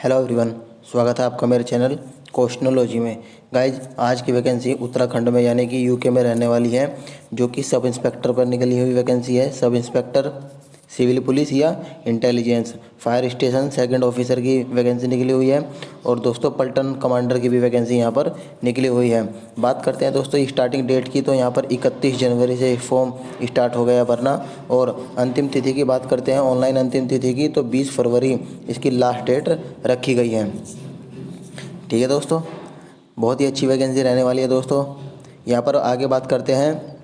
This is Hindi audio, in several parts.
हेलो एवरीवन, स्वागत है आपका मेरे चैनल क्वेश्चनोलॉजी में। गाइज, आज की वैकेंसी उत्तराखंड में यानी कि यूके में रहने वाली है, जो कि सब इंस्पेक्टर पर निकली हुई वैकेंसी है। सब इंस्पेक्टर सिविल पुलिस या intelligence fire station second officer की वैकेंसी निकली हुई है। और दोस्तों पलटन कमांडर की भी वैकेंसी यहाँ पर निकली हुई है। बात करते हैं दोस्तों स्टार्टिंग डेट की, तो यहाँ पर 31 जनवरी से फॉर्म स्टार्ट हो गया भरना। और अंतिम तिथि की बात करते हैं, ऑनलाइन अंतिम तिथि की, तो 20 फरवरी इसकी लास्ट डेट रखी गई है। ठीक है दोस्तों, बहुत ही अच्छी वैकेंसी रहने वाली है दोस्तों। यहाँ पर आगे बात करते हैं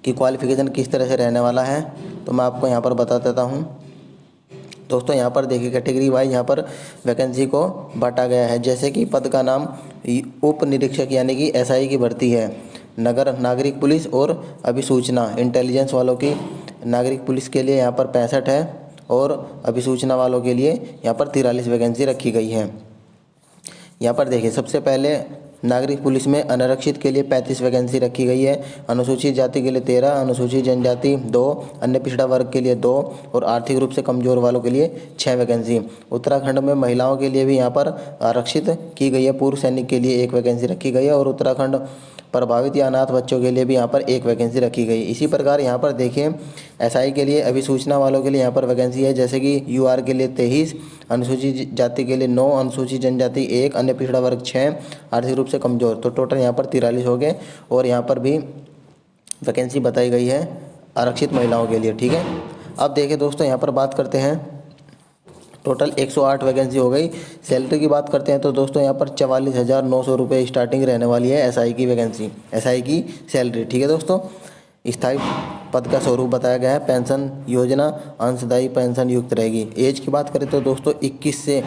कि क्वालिफ़िकेशन किस तरह से रहने वाला है, तो मैं आपको यहाँ पर बता देता हूँ। दोस्तों यहाँ पर देखिए कैटेगरी वाइज यहाँ पर वैकेंसी को बांटा गया है। जैसे कि पद का नाम उप निरीक्षक यानी कि एसआई की भर्ती है। नगर नागरिक पुलिस और अभिसूचना इंटेलिजेंस वालों की नागरिक पुलिस के लिए यहाँ पर 65 है और अभिसूचना वालों के लिए यहाँ पर 43 वैकेंसी रखी गई है। यहाँ पर देखिए सबसे पहले नागरिक पुलिस में अनारक्षित के लिए 35 वैकेंसी रखी गई है। अनुसूचित जाति के लिए 13, अनुसूचित जनजाति 2, अन्य पिछड़ा वर्ग के लिए 2 और आर्थिक रूप से कमजोर वालों के लिए 6 वैकेंसी। उत्तराखंड में महिलाओं के लिए भी यहाँ पर आरक्षित की गई है। पूर्व सैनिक के लिए 1 वैकेंसी रखी गई है और उत्तराखंड प्रभावित या अनाथ बच्चों के लिए भी यहाँ पर 1 वैकेंसी रखी गई। इसी प्रकार यहाँ पर देखिए एसआई के लिए अभिसूचना वालों के लिए यहाँ पर वैकेंसी है। जैसे कि यूआर के लिए 23, अनुसूचित जाति के लिए 9, अनुसूचित जनजाति 1, अन्य पिछड़ा वर्ग 6, आर्थिक रूप से कमजोर, तो टोटल यहाँ पर 43 हो गए। और यहाँ पर भी वैकेंसी बताई गई है आरक्षित महिलाओं के लिए। ठीक है, अब देखिए दोस्तों यहाँ पर बात करते हैं, टोटल 108 वैकेंसी हो गई। सैलरी की बात करते हैं तो दोस्तों यहाँ पर 44,900 रुपये स्टार्टिंग रहने वाली है एसआई की वैकेंसी, एसआई की सैलरी। ठीक है दोस्तों, स्थायी पद का स्वरूप बताया गया है। पेंशन योजना अंशदायी पेंशन युक्त रहेगी। एज की बात करें तो दोस्तों 21 से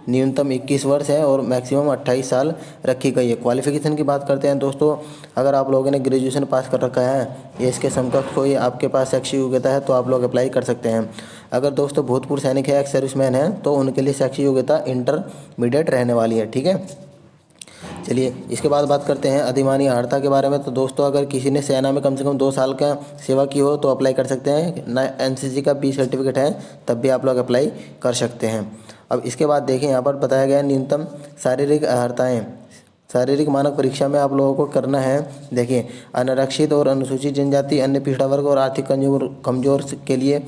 न्यूनतम 21 वर्ष है और मैक्सिमम 28 साल रखी गई है। क्वालिफिकेशन की बात करते हैं दोस्तों, अगर आप लोगों ने ग्रेजुएशन पास कर रखा है या इसके समकक्ष कोई आपके पास शैक्षिक योग्यता है तो आप लोग अप्लाई कर सकते हैं। अगर दोस्तों भूतपूर्व सैनिक है, एक्स सर्विसमैन है, तो उनके लिए शैक्षिक योग्यता इंटरमीडिएट रहने वाली है। ठीक है, चलिए इसके बाद बात करते हैं अधिमानी अर्हता के बारे में। तो दोस्तों अगर किसी ने सेना में कम से कम 2 साल का सेवा की हो तो अप्लाई कर सकते हैं। ना एनसीसी का बी सर्टिफिकेट है तब भी आप लोग अप्लाई कर सकते हैं। अब इसके बाद देखें यहाँ पर बताया गया है न्यूनतम शारीरिक अर्हताएँ। शारीरिक मानक परीक्षा में आप लोगों को करना है, देखिए अनारक्षित और अनुसूचित जनजाति, अन्य पिछड़ा वर्ग और आर्थिक कमजोर के लिए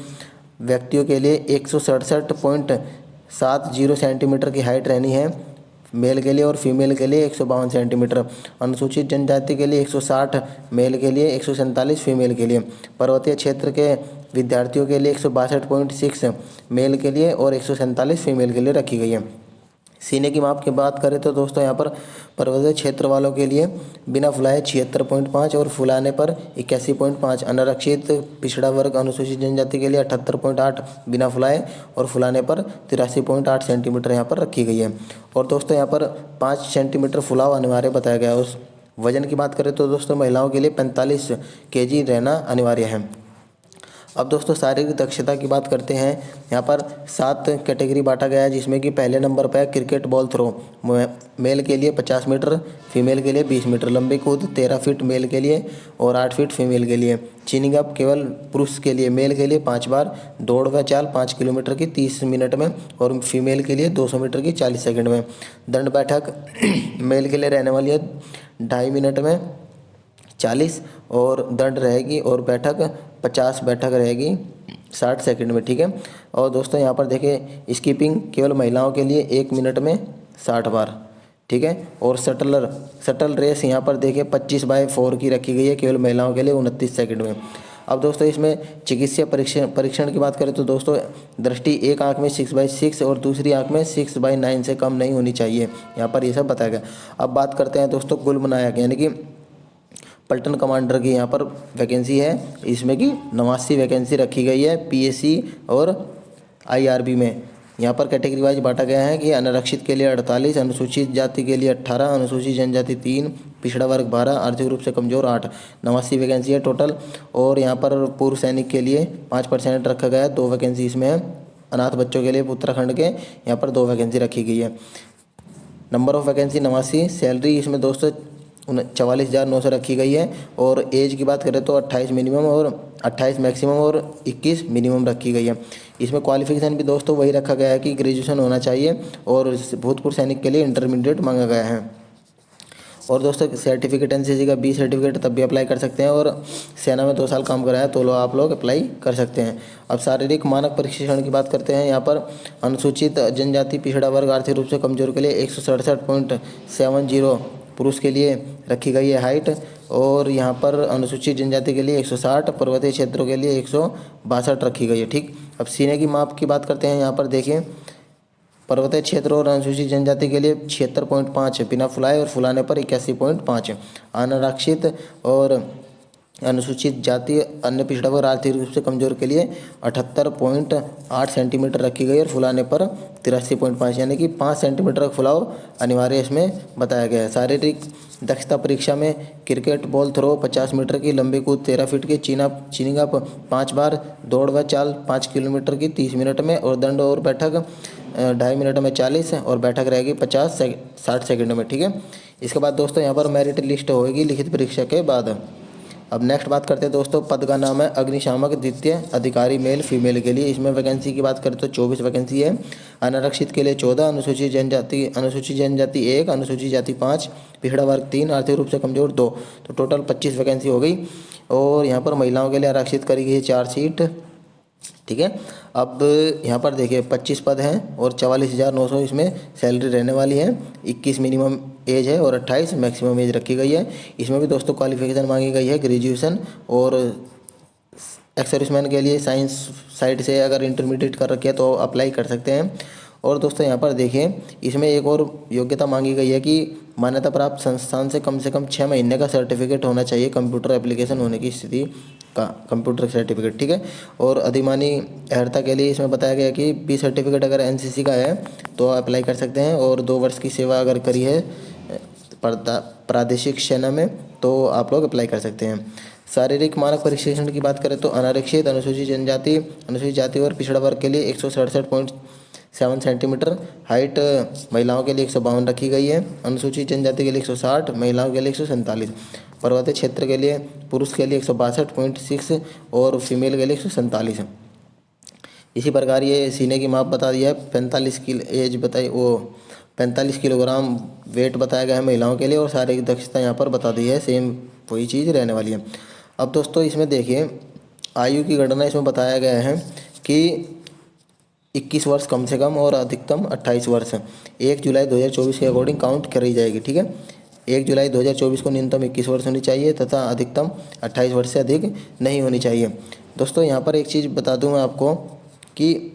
व्यक्तियों के लिए 167.70 सेंटीमीटर की हाइट रहनी है मेल के लिए और फीमेल के लिए 152 सेंटीमीटर। अनुसूचित जनजाति के लिए 160 मेल के लिए, 147 फीमेल के लिए। पर्वतीय क्षेत्र के विद्यार्थियों के लिए 162.6 मेल के लिए और 147 फीमेल के लिए रखी गई है। सीने की माप की बात करें तो दोस्तों यहाँ पर पर्वतीय क्षेत्र वालों के लिए बिना फुलाए 76.5 और फुलाने पर 81.5, अनारक्षित पिछड़ा वर्ग अनुसूचित जनजाति के लिए 78.8 बिना फुलाए और फुलाने पर 83.8 सेंटीमीटर यहाँ पर रखी गई है। और दोस्तों यहाँ पर 5 सेंटीमीटर फुलाव अनिवार्य बताया गया है। उस वजन की बात करें तो दोस्तों महिलाओं के लिए 45 kg रहना अनिवार्य है। अब दोस्तों शारीरिक दक्षता की बात करते हैं। यहाँ पर 7 कैटेगरी बांटा गया है, जिसमें कि पहले नंबर पर है क्रिकेट बॉल थ्रो। मेल के लिए 50 मीटर, फीमेल के लिए 20 मीटर। लंबी कूद 13 फीट मेल के लिए और 8 फीट फीमेल के लिए। चिनिंग अप केवल पुरुष के लिए, मेल के लिए 5 बार। दौड़ व चाल 5 किलोमीटर की 30 मिनट में और फीमेल के लिए 200 मीटर की 40 सेकंड में। दंड बैठक मेल के लिए रहने वाली है 2.5 मिनट में 40 और दंड रहेगी, और बैठक 50 बैठक रहेगी 60 सेकंड में। ठीक है, और दोस्तों यहाँ पर देखिए स्कीपिंग केवल महिलाओं के लिए 1 मिनट में 60 बार। ठीक है, और शटल रेस यहाँ पर देखिए 25/4 की रखी गई है केवल महिलाओं के लिए 29 सेकंड में। अब दोस्तों इसमें चिकित्सा परीक्षण की बात करें तो दोस्तों दृष्टि एक आंख में 6/6 और दूसरी आंख में 6/9 से कम नहीं होनी चाहिए। यहाँ पर ये सब बताया गया। अब बात करते हैं दोस्तों गुलमनायक यानी कि पलटन कमांडर की यहाँ पर वैकेंसी है। इसमें कि 89 वैकेंसी रखी गई है पीएससी और आईआरबी में। यहाँ पर कैटेगरी वाइज बांटा गया है कि अनारक्षित के लिए 48, अनुसूचित जाति के लिए 18, अनुसूचित जनजाति 3, पिछड़ा वर्ग 12, आर्थिक रूप से कमजोर 8। 89 वैकेंसी है टोटल। और यहाँ पर पूर्व सैनिक के लिए 5% रखा गया है, 2 वैकेंसी इसमें है। अनाथ बच्चों के लिए उत्तराखंड के यहाँ पर 2 वैकेंसी रखी गई है। Number of vacancy 89। सैलरी इसमें दोस्तों 44,900 रखी गई है। और एज की बात करें तो 28 मिनिमम और 28 मैक्सिमम और 21 मिनिमम रखी गई है। इसमें क्वालिफिकेशन भी दोस्तों वही रखा गया है कि ग्रेजुएशन होना चाहिए और भूतपूर्व सैनिक के लिए इंटरमीडिएट मांगा गया है। और दोस्तों सर्टिफिकेट एनसीसी का बी सर्टिफिकेट तब भी अप्लाई कर सकते हैं, और सेना में 2 साल काम कराया तो आप लोग अप्लाई कर सकते हैं। अब शारीरिक मानक प्रशिक्षण की बात करते हैं। यहाँ पर अनुसूचित जनजाति पिछड़ा वर्ग आर्थिक रूप से कमजोर के लिए 167.70 पुरुष के लिए रखी गई है हाइट, और यहाँ पर अनुसूचित जनजाति के लिए 160, पर्वतीय क्षेत्रों के लिए 162 रखी गई है। ठीक, अब सीने की माप की बात करते हैं। यहाँ पर देखिए, पर्वतीय क्षेत्र और अनुसूचित जनजाति के लिए 76.5 है बिना फुलाए, और फुलाने पर 81.5 है। अनारक्षित और अनुसूचित जाति अन्य पिछड़ा वर्ग आर्थिक रूप से कमजोर के लिए 78.8 सेंटीमीटर रखी गई, और फुलाने पर 83.5, यानी कि 5 सेंटीमीटर का फुलाव अनिवार्य इसमें बताया गया है। शारीरिक दक्षता परीक्षा में क्रिकेट बॉल थ्रो 50 मीटर की, लंबी कूद 13 फीट की, चीनिंग अप 5 बार, दौड़ व चाल 5 किलोमीटर की 30 मिनट में, और दंड और बैठक 2.5 मिनट में 40, और बैठक रहेगी 60 सेकंड में। ठीक है, इसके बाद दोस्तों यहाँ पर मेरिट लिस्ट होगी लिखित परीक्षा के बाद। अब नेक्स्ट बात करते हैं दोस्तों, पद का नाम है अग्निशामक द्वितीय अधिकारी मेल फीमेल के लिए। इसमें वैकेंसी की बात करें तो 24 वैकेंसी है। अनारक्षित के लिए 14, अनुसूचित जनजाति 1, अनुसूचित जाति 5, पिछड़ा वर्ग 3, आर्थिक रूप से कमजोर 2, तो टोटल 25 वैकेंसी हो गई। और यहाँ पर महिलाओं के लिए आरक्षित करी गई है 4 सीट। ठीक है, अब यहाँ पर देखिए 25 पद हैं और 44,900 इसमें सैलरी रहने वाली है। 21 मिनिमम एज है और 28 मैक्सिमम एज रखी गई है। इसमें भी दोस्तों क्वालिफिकेशन मांगी गई है ग्रेजुएशन, और एक्स सर्विसमैन के लिए साइंस साइड से अगर इंटरमीडिएट कर रखे है तो अप्लाई कर सकते हैं। और दोस्तों यहाँ पर देखिए, इसमें एक और योग्यता मांगी गई है कि मान्यता प्राप्त संस्थान से कम 6 महीने का सर्टिफिकेट होना चाहिए कंप्यूटर एप्लीकेशन होने की स्थिति का कंप्यूटर सर्टिफिकेट। ठीक है, और अधिमानी अर्हता के लिए इसमें बताया गया कि बी सर्टिफिकेट अगर एनसीसी का है तो अप्लाई कर सकते हैं, और 2 वर्ष की सेवा अगर करी है प्रादेशिक सेना में तो आप लोग अप्लाई कर सकते हैं। शारीरिक मानक प्रशिक्षण की बात करें तो अनारक्षित, अनुसूचित जाति और पिछड़ा वर्ग के लिए 167.7 सेंटीमीटर हाइट, महिलाओं के लिए 152 रखी गई है। अनुसूचित जनजाति के लिए 160, महिलाओं के लिए 147, पर्वतीय क्षेत्र के लिए पुरुष के लिए 162.6 और फीमेल के लिए 147 है। इसी प्रकार ये सीने की माप बता दिया है। 45 की एज बताई, वो 45 किलोग्राम वेट बताया गया है महिलाओं के लिए, और शारीरिक दक्षता यहाँ पर बता दी है, सेम वही चीज़ रहने वाली है। अब दोस्तों इसमें देखिए, आयु की गणना इसमें बताया गया है कि 21 वर्ष कम से कम और अधिकतम 28 वर्ष 1 जुलाई 2024 के अकॉर्डिंग काउंट करी जाएगी। ठीक है, 1 जुलाई 2024 को न्यूनतम 21 वर्ष होनी चाहिए तथा अधिकतम 28 वर्ष से अधिक नहीं होनी चाहिए। दोस्तों यहाँ पर एक चीज़ बता दूँ मैं आपको कि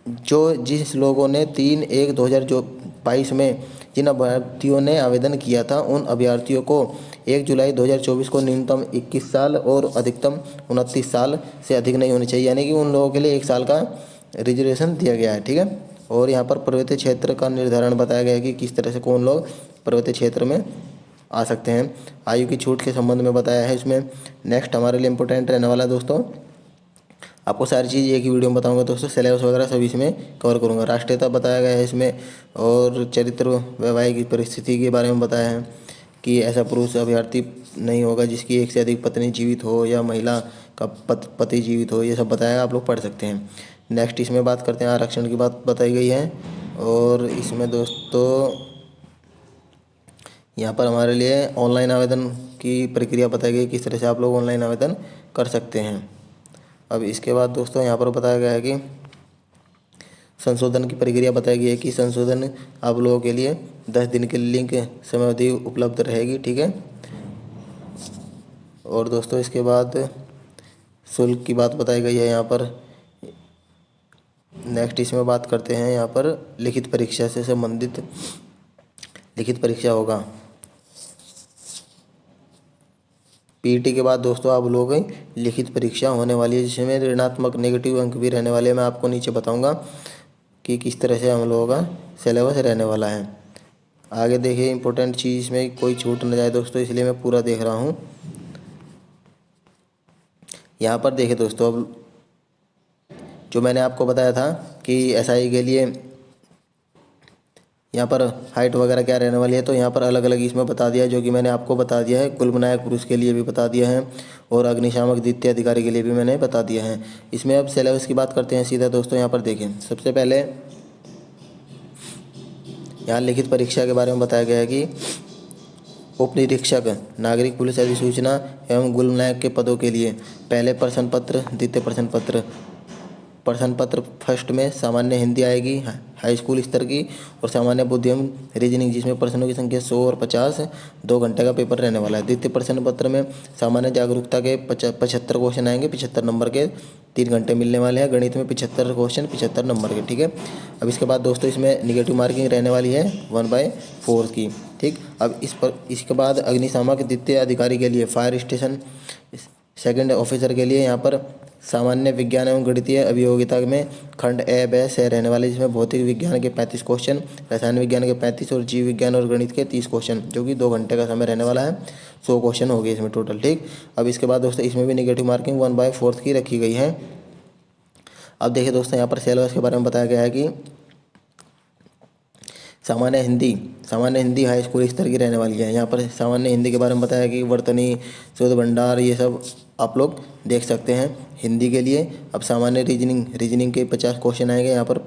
जिस लोगों ने 3/1/2022 में जिन अभ्यर्थियों ने आवेदन किया था, उन अभ्यर्थियों को 1 जुलाई 2024 को न्यूनतम 21 साल और अधिकतम 29 साल से अधिक नहीं होनी चाहिए, यानी कि उन लोगों के लिए 1 साल का रिजर्वेशन दिया गया है। ठीक है, और यहाँ पर पर्वतीय क्षेत्र का निर्धारण बताया गया है कि किस तरह से कौन लोग पर्वतीय क्षेत्र में आ सकते हैं। आयु की छूट के संबंध में बताया है इसमें। नेक्स्ट हमारे लिए इम्पोर्टेंट रहने वाला है दोस्तों, आपको सारी चीज़ एक ही वीडियो में बताऊंगा दोस्तों, सिलेबस वगैरह सभी इसमें कवर करूंगा। राष्ट्रीयता बताया गया है इसमें, और चरित्र वैवाहिक परिस्थिति के बारे में बताया है कि ऐसा पुरुष अभ्यर्थी नहीं होगा जिसकी 1 से अधिक पत्नी जीवित हो या महिला का पति जीवित हो, ये सब बताया है, आप लोग पढ़ सकते हैं। नेक्स्ट इसमें बात करते हैं, आरक्षण की बात बताई गई है, और इसमें दोस्तों यहाँ पर हमारे लिए ऑनलाइन आवेदन की प्रक्रिया बताई गई, किस तरह से आप लोग ऑनलाइन आवेदन कर सकते हैं। अब इसके बाद दोस्तों यहाँ पर बताया गया है कि संशोधन की प्रक्रिया बताई गई है कि संशोधन आप लोगों के लिए 10 दिन के लिंक समयावधि उपलब्ध रहेगी। ठीक है, और दोस्तों इसके बाद शुल्क की बात बताई गई है यहाँ पर। नेक्स्ट इसमें बात करते हैं, यहाँ पर लिखित परीक्षा से संबंधित लिखित परीक्षा होगा। पीईटी के बाद दोस्तों आप लोगों की लिखित परीक्षा होने वाली है, जिसमें ऋणात्मक नेगेटिव अंक भी रहने वाले हैं। मैं आपको नीचे बताऊंगा कि किस तरह से हम लोगों का सिलेबस रहने वाला है। आगे देखिए, इंपॉर्टेंट चीज़ में कोई छूट न जाए दोस्तों, इसलिए मैं पूरा देख रहा हूँ। यहाँ पर देखिए दोस्तों, अब जो मैंने आपको बताया था कि एसआई के लिए यहाँ पर हाइट वगैरह क्या रहने वाली है, तो यहाँ पर अलग अलग इसमें बता दिया है, जो कि मैंने आपको बता दिया है। कुलनायक पुरुष के लिए भी बता दिया है और अग्निशामक द्वितीय अधिकारी के लिए भी मैंने बता दिया है। इसमें अब सिलेबस की बात करते हैं सीधा दोस्तों। यहाँ पर देखें, सबसे पहले यहाँ लिखित परीक्षा के बारे में बताया गया है कि उप निरीक्षक नागरिक पुलिस अधिसूचना एवं गुलनायक के पदों के लिए पहले प्रश्न पत्र, द्वितीय प्रश्न पत्र फर्स्ट में सामान्य हिंदी आएगी हाई स्कूल स्तर की, और सामान्य बुद्धि एवं रीजनिंग, जिसमें प्रश्नों की संख्या 100 और 50, 2 घंटे का पेपर रहने वाला है। द्वितीय प्रश्न पत्र में सामान्य जागरूकता के 75 क्वेश्चन आएंगे, 75 नंबर के, 3 घंटे मिलने वाले हैं। गणित में 75 क्वेश्चन, 75 नंबर के, ठीक है। अब इसके बाद दोस्तों इसमें निगेटिव मार्किंग रहने वाली है 1/4 की, ठीक। अब इसके बाद अग्निशामक द्वितीय अधिकारी के लिए, फायर स्टेशन सेकंड ऑफिसर के लिए यहाँ पर सामान्य विज्ञान एवं गणितीय अभियोगिता में खंड ए, ब, स रहने वाले, जिसमें भौतिक विज्ञान के 35 क्वेश्चन, रसायन विज्ञान के 35 और जीव विज्ञान और गणित के 30 क्वेश्चन, जो कि 2 घंटे का समय रहने वाला है। 100 क्वेश्चन हो गए इसमें टोटल, ठीक। अब इसके बाद दोस्तों इसमें भी निगेटिव मार्किंग 1/4 की रखी गई है। अब देखिए दोस्तों, यहाँ पर सिलेबस के बारे में बताया गया है कि सामान्य हिंदी हाई स्कूल स्तर की रहने वाली है। यहाँ पर सामान्य हिंदी के बारे में बताया कि वर्तनी, शोध भंडार, ये सब आप लोग देख सकते हैं हिंदी के लिए। अब सामान्य रीजनिंग के 50 क्वेश्चन आएंगे। यहाँ पर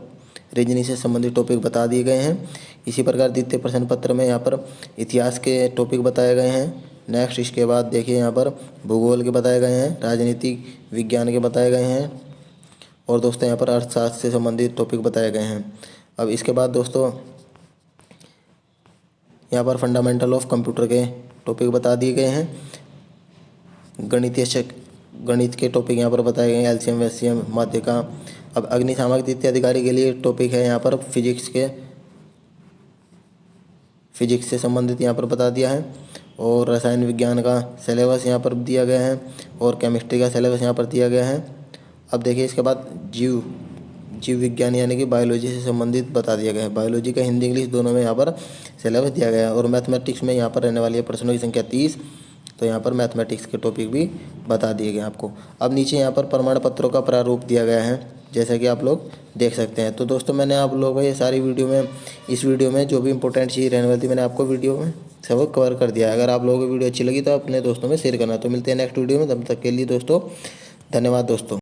रीजनिंग से संबंधित टॉपिक बता दिए गए हैं। इसी प्रकार द्वितीय प्रश्न पत्र में यहाँ पर इतिहास के टॉपिक बताए गए हैं। नेक्स्ट इसके बाद देखिए यहाँ पर भूगोल के बताए गए हैं, राजनीतिक विज्ञान के बताए गए हैं, और दोस्तों यहाँ पर अर्थशास्त्र से संबंधित टॉपिक बताए गए हैं। अब इसके बाद दोस्तों यहाँ पर फंडामेंटल ऑफ कंप्यूटर के टॉपिक बता दिए गए हैं। गणित के टॉपिक यहाँ पर बताए गए हैं, एलसीएम, एचसीएम, माध्यिका। अब अग्निशामक द्वितीय अधिकारी के लिए टॉपिक है यहाँ पर फिजिक्स से संबंधित यहाँ पर बता दिया है, और रसायन विज्ञान का सिलेबस यहाँ पर दिया गया है, और केमिस्ट्री का सिलेबस यहाँ पर दिया गया है। अब देखिए इसके बाद जीव विज्ञान यानी कि बायोलॉजी से संबंधित बता दिया गया है। बायोलॉजी का हिंदी इंग्लिश दोनों में यहाँ पर सिलेबस दिया गया है। और मैथमेटिक्स में यहाँ पर रहने वाली है प्रश्नों की संख्या 30, तो यहाँ पर मैथमेटिक्स के टॉपिक भी बता दिए गए आपको। अब नीचे यहाँ पर प्रमाण पत्रों का प्रारूप दिया गया है, जैसा कि आप लोग देख सकते हैं। तो दोस्तों मैंने आप लोगों को ये सारी इस वीडियो में जो भी इंपॉर्टेंट चीज़ रहने वाली थी, मैंने आपको वीडियो में सब कवर कर दिया है। अगर आप लोगों को वीडियो अच्छी लगी तो अपने दोस्तों में शेयर करना। तो मिलते हैं नेक्स्ट वीडियो में, तब तक के लिए दोस्तों धन्यवाद दोस्तों।